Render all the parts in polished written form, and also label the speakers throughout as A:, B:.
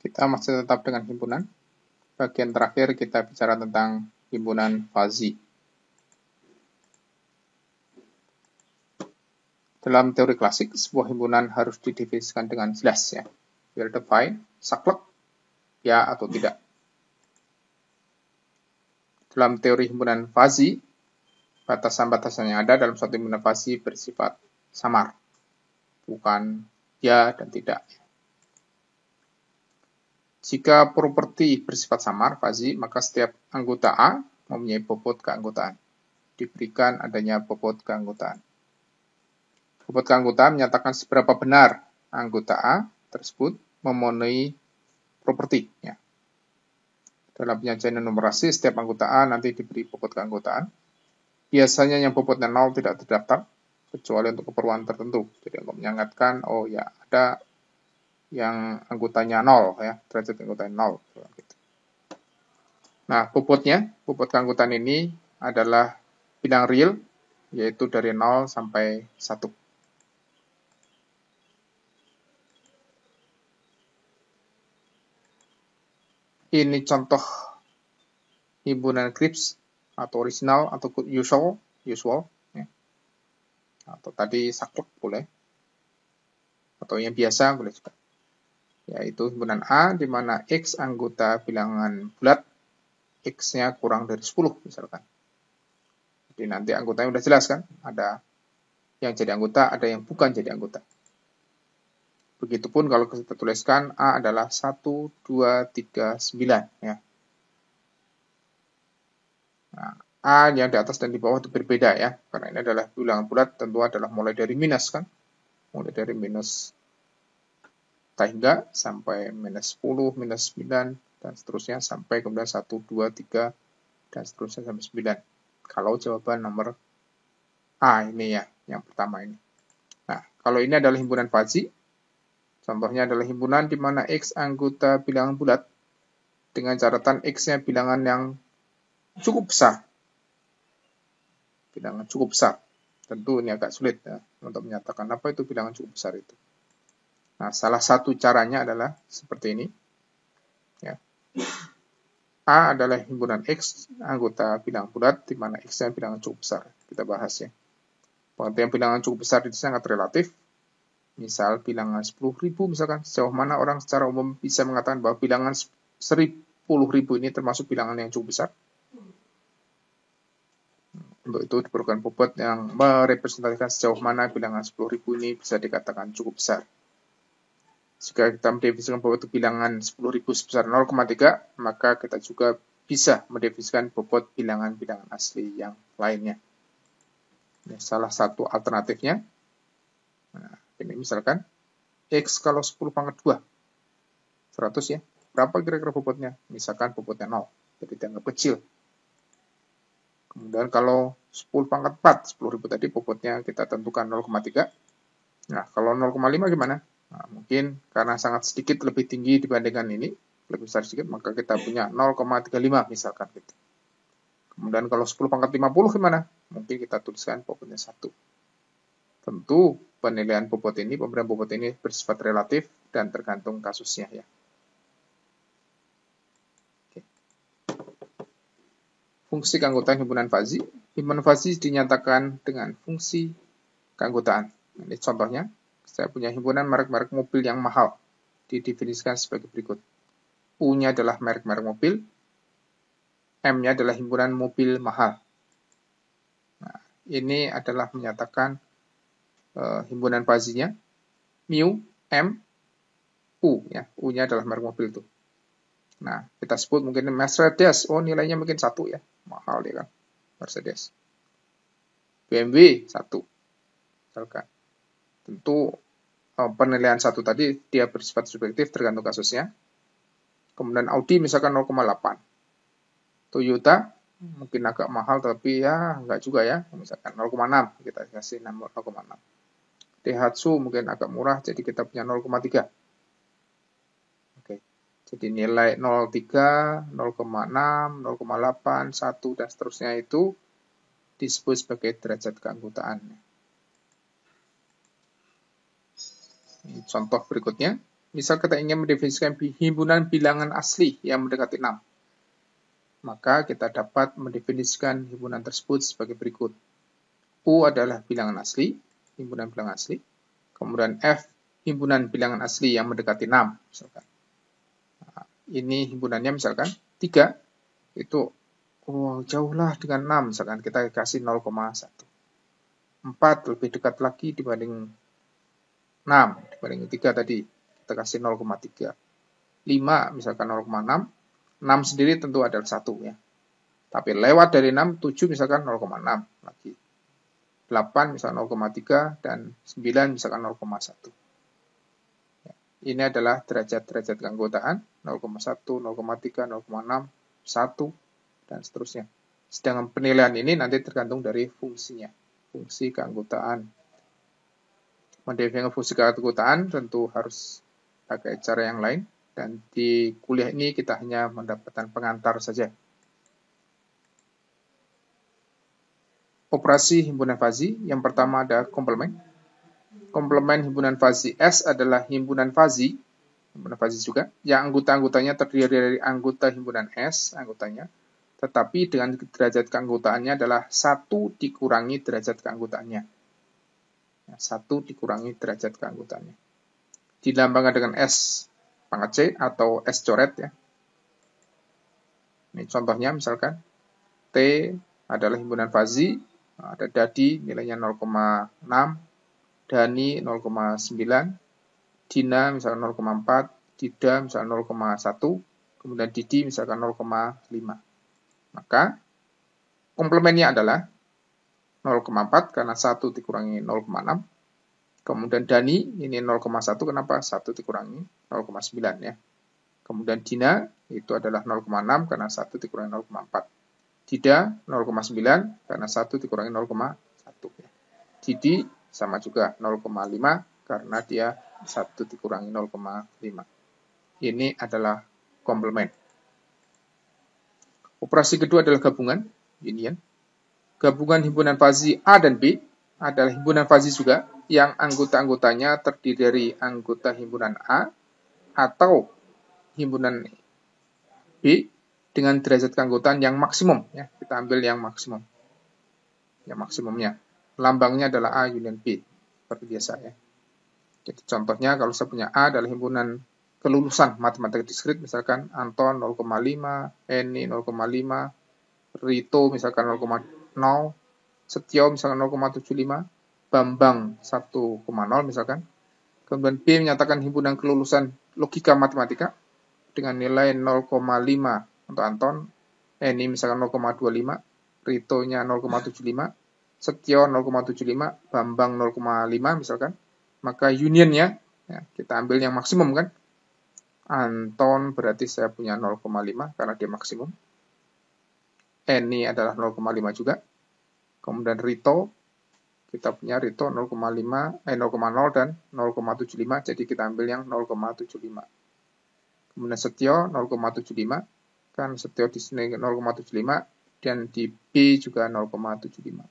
A: Kita masih tetap dengan himpunan. Bagian terakhir kita bicara tentang himpunan fuzzy. Dalam teori klasik, sebuah himpunan harus didefinisikan dengan jelas ya. Well defined, saklek, ya atau tidak. Dalam teori himpunan fuzzy, batasan-batasan yang ada dalam suatu himpunan fuzzy bersifat samar, bukan ya dan tidak. Jika properti bersifat samar, fuzzy, maka setiap anggota A mempunyai bobot keanggotaan. Diberikan adanya bobot keanggotaan. Bobot keanggotaan menyatakan seberapa benar anggota A tersebut memenuhi properti. Ya. Dalam penyajian numerasi, setiap anggota A nanti diberi bobot keanggotaan. Biasanya yang bobotnya 0 tidak terdaftar, kecuali untuk keperluan tertentu. Jadi untuk mengingatkan, oh ya ada yang anggotanya 0, ya, derajat anggotanya 0. Gitu. Nah, bobot keanggotaan ini adalah bilang real, yaitu dari 0 sampai 1. Ini contoh himpunan Kripps atau original atau usual ya. Atau tadi saklek boleh, atau yang biasa boleh juga. Yaitu himpunan A di mana X anggota bilangan bulat, X-nya kurang dari 10 misalkan. Jadi nanti anggotanya udah jelas kan, ada yang jadi anggota, ada yang bukan jadi anggota. Begitupun kalau kita tuliskan A adalah 1, 2, 3, 9 ya. Nah, A yang di atas dan di bawah itu berbeda ya, karena ini adalah bilangan bulat, tentu adalah mulai dari minus kan, mulai dari minus hingga sampai minus 10, minus 9, dan seterusnya sampai kemudian 1, 2, 3, dan seterusnya sampai 9. Kalau jawaban nomor A ini ya, yang pertama ini. Nah, kalau ini adalah himpunan fuzzy, contohnya adalah himpunan di mana X anggota bilangan bulat dengan catatan X-nya bilangan yang cukup besar. Bilangan cukup besar. Tentu ini agak sulit ya, untuk menyatakan apa itu bilangan cukup besar itu. Nah, salah satu caranya adalah seperti ini. Ya. A adalah himpunan X anggota bilangan bulat di mana X-nya bilangan cukup besar. Kita bahas ya. Pengertian bilangan cukup besar itu sangat relatif. Misal bilangan 10.000 misalkan, sejauh mana orang secara umum bisa mengatakan bahwa bilangan 10.000 ini termasuk bilangan yang cukup besar. Untuk itu diperlukan bobot yang merepresentasikan sejauh mana bilangan 10.000 ini bisa dikatakan cukup besar. Jika kita mendefinisikan bobot bilangan 10.000 sebesar 0,3, maka kita juga bisa mendefinisikan bobot bilangan-bilangan asli yang lainnya. Ini salah satu alternatifnya. Nah, ini misalkan X kalau 10 pangkat 2, 100 ya. Berapa kira-kira bobotnya? Misalkan bobotnya 0, jadi dianggap kecil. Kemudian kalau 10 pangkat 4, 10.000 tadi bobotnya kita tentukan 0,3. Nah, kalau 0,5 gimana? Nah, mungkin karena sangat sedikit lebih tinggi dibandingkan ini, lebih besar sedikit, maka kita punya 0,35 misalkan gitu. Kemudian kalau 10 pangkat 50 gimana? Mungkin kita tuliskan bobotnya 1. Tentu penilaian bobot ini, pemberian bobot ini bersifat relatif dan tergantung kasusnya ya. Oke. Fungsi keanggotaan himpunan fuzzy. Himpunan fuzzy dinyatakan dengan fungsi keanggotaan. Ini contohnya, saya punya himpunan merek-merek mobil yang mahal. Didefinisikan sebagai berikut. U-nya adalah merek-merek mobil. M-nya adalah himpunan mobil mahal. Nah, ini adalah menyatakan himpunan fuzzy-nya, mu, M, U. Ya. U-nya adalah merek mobil itu. Nah, kita sebut mungkin Mercedes. Oh, nilainya mungkin 1 ya. Mahal ya kan, Mercedes. BMW 1. Misalkan. Tentu penilaian 1 tadi dia bersifat subjektif tergantung kasusnya. Kemudian Audi misalkan 0,8. Toyota mungkin agak mahal tapi ya enggak juga ya. Misalkan 0,6. Kita kasih 0,6. Daihatsu mungkin agak murah, jadi kita punya 0,3. Oke. Jadi nilai 0,3, 0,6, 0,8, 1, dan seterusnya itu disebut sebagai derajat keanggotaan. Ini contoh berikutnya. Misal kita ingin mendefinisikan himpunan bilangan asli yang mendekati 6. Maka kita dapat mendefinisikan himpunan tersebut sebagai berikut. U adalah bilangan asli, himpunan bilangan asli. Kemudian F, himpunan bilangan asli yang mendekati 6. Misalkan. Nah, ini himpunannya misalkan 3, itu jauhlah dengan 6. Misalkan kita kasih 0,1. 4 lebih dekat lagi dibanding 6, dibanding 3 tadi. Kita kasih 0,3. 5 misalkan 0,6. 6 sendiri tentu adalah 1 ya. Tapi lewat dari 6, 7 misalkan 0,6 lagi. 8 misalkan 0,3 dan 9 misalkan 0,1. Ya, ini adalah derajat-derajat keanggotaan 0,1, 0,3, 0,6, 1 dan seterusnya. Sedangkan penilaian ini nanti tergantung dari fungsinya, fungsi keanggotaan. Mendefinisikan fungsi keanggotaan tentu harus pakai cara yang lain, dan di kuliah ini kita hanya mendapatkan pengantar saja. Operasi himpunan fazi, yang pertama ada komplemen. Komplemen himpunan fazi S adalah himpunan fazi juga, yang anggota-anggotanya terdiri dari anggota himpunan S, anggotanya, tetapi dengan derajat keanggotaannya adalah 1 dikurangi derajat keanggotaannya. 1 dikurangi derajat keanggotaannya. Dilambangkan dengan S pangkat C atau S coret ya. Ini contohnya misalkan T adalah himpunan fazi, ada Dadi nilainya 0,6, Dani 0,9, Dina misalkan 0,4, Dida misalkan 0,1, kemudian Didi misalkan 0,5. Maka komplemennya adalah 0,4 karena 1 dikurangi 0,6. Kemudian Dani ini 0,1, kenapa? 1 dikurangi 0,9 ya. Kemudian Dina itu adalah 0,6 karena 1 dikurangi 0,4. Dida 0,9 karena 1 dikurangi 0,1 ya. Didi sama juga 0,5 karena dia 1 dikurangi 0,5. Ini adalah komplemen. Operasi kedua adalah gabungan, union. Gabungan himpunan fazi A dan B adalah himpunan fazi juga yang anggota-anggotanya terdiri dari anggota himpunan A atau himpunan B dengan derajat keanggotaan yang maksimum ya. Kita ambil yang maksimum. Yang maksimumnya. Lambangnya adalah A union B seperti biasa ya. Jadi contohnya kalau saya punya A adalah himpunan kelulusan matematika diskrit, misalkan Anton 0,5, Eni 0,5, Rito misalkan 0,0, Setio misalkan 0,75, Bambang 1,0 misalkan. Kemudian B menyatakan himpunan kelulusan logika matematika dengan nilai 0,5 untuk Anton, Eni misalkan 0,25, Rito-nya 0,75, Setio 0,75, Bambang 0,5 misalkan. Maka unionnya ya, kita ambil yang maksimum kan. Anton berarti saya punya 0,5 karena dia maksimum. Eni adalah 0,5 juga. Kemudian Rito, kita punya Rito 0,0 dan 0,75, jadi kita ambil yang 0,75. Kemudian Setio 0,75, kan Setio di sini 0,75, dan di B juga 0,75.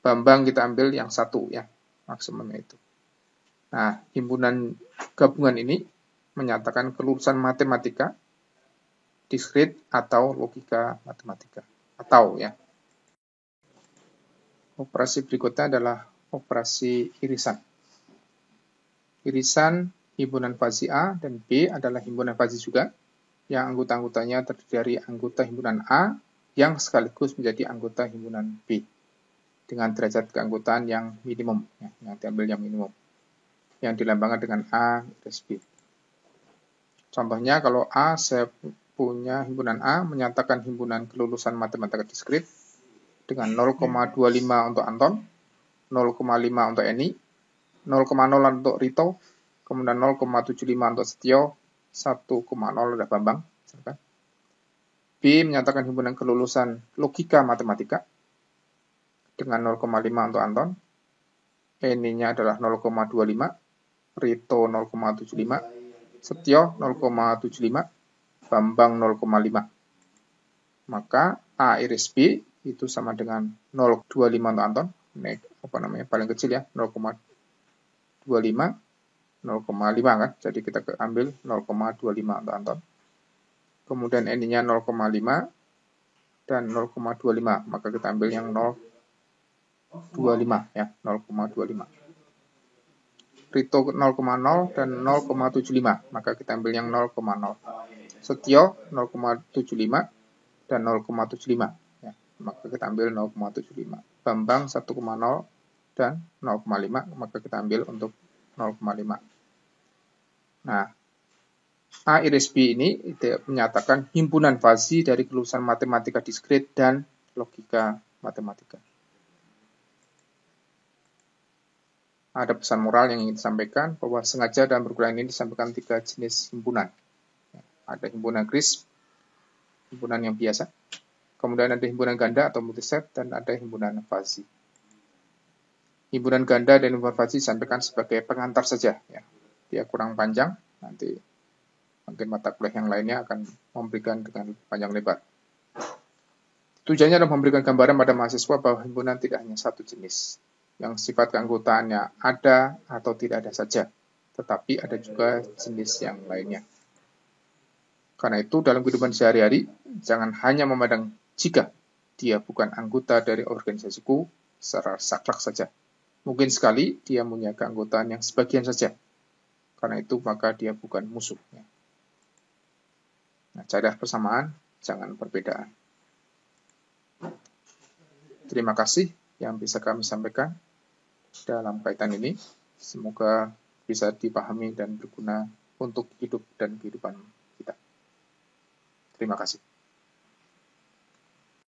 A: Bambang kita ambil yang 1 ya, maksimumnya itu. Nah, himpunan gabungan ini menyatakan kelulusan matematika, diskrit, atau logika matematika. Atau ya. Operasi berikutnya adalah operasi irisan. Irisan himpunan fazi A dan B adalah himpunan fazi juga, yang anggota-anggotanya terdiri dari anggota himpunan A yang sekaligus menjadi anggota himpunan B dengan derajat keanggotaan yang minimum, ya, yang diambil yang minimum, yang dilambangkan dengan A iris B. Contohnya kalau A, saya punya himpunan A menyatakan himpunan kelulusan matematika diskrit dengan 0,25 untuk Anton, 0,5 untuk Eni, 0,0 untuk Rito, kemudian 0,75 untuk Setio, 1,0 untuk Bambang. B menyatakan himpunan kelulusan logika matematika dengan 0,5 untuk Anton, Eni-nya adalah 0,25, Rito 0,75, Setio 0,75, Bambang 0,5. Maka A iris B itu sama dengan 0,25 untuk Anton, paling kecil ya, 0,25, 0,5 kan, jadi kita ambil 0,25 untuk Anton. Kemudian N-nya 0,5 dan 0,25, maka kita ambil yang 0,25 ya, 0,25. Rito 0,0 dan 0,75, maka kita ambil yang 0,0. Setio 0,75 dan 0,75 ya, maka kita ambil 0,75. Bambang 1,0 dan 0,5, maka kita ambil untuk 0,5. Nah, A iris B ini menyatakan himpunan fazi dari kelulusan matematika diskrit dan logika matematika. Ada pesan moral yang ingin disampaikan bahwa sengaja dalam perkuliahan ini disampaikan 3 jenis himpunan. Ada himpunan crisp, himpunan yang biasa, kemudian ada himpunan ganda atau multiset, dan ada himpunan fazi. Himpunan ganda dan himpunan fazi disampaikan sebagai pengantar saja. Ya. Dia kurang panjang, nanti mungkin mata kuliah yang lainnya akan memberikan dengan panjang lebar. Tujuannya adalah memberikan gambaran pada mahasiswa bahwa himpunan tidak hanya satu jenis, yang sifat keanggotaannya ada atau tidak ada saja, tetapi ada juga jenis yang lainnya. Karena itu, dalam kehidupan sehari-hari, jangan hanya memandang jika dia bukan anggota dari organisasiku secara saklek saja. Mungkin sekali dia punya keanggotaan yang sebagian saja. Karena itu, maka dia bukan musuhnya. Nah, carilah persamaan, jangan perbedaan. Terima kasih yang bisa kami sampaikan dalam kaitan ini. Semoga bisa dipahami dan berguna untuk hidup dan kehidupan kita. Terima kasih.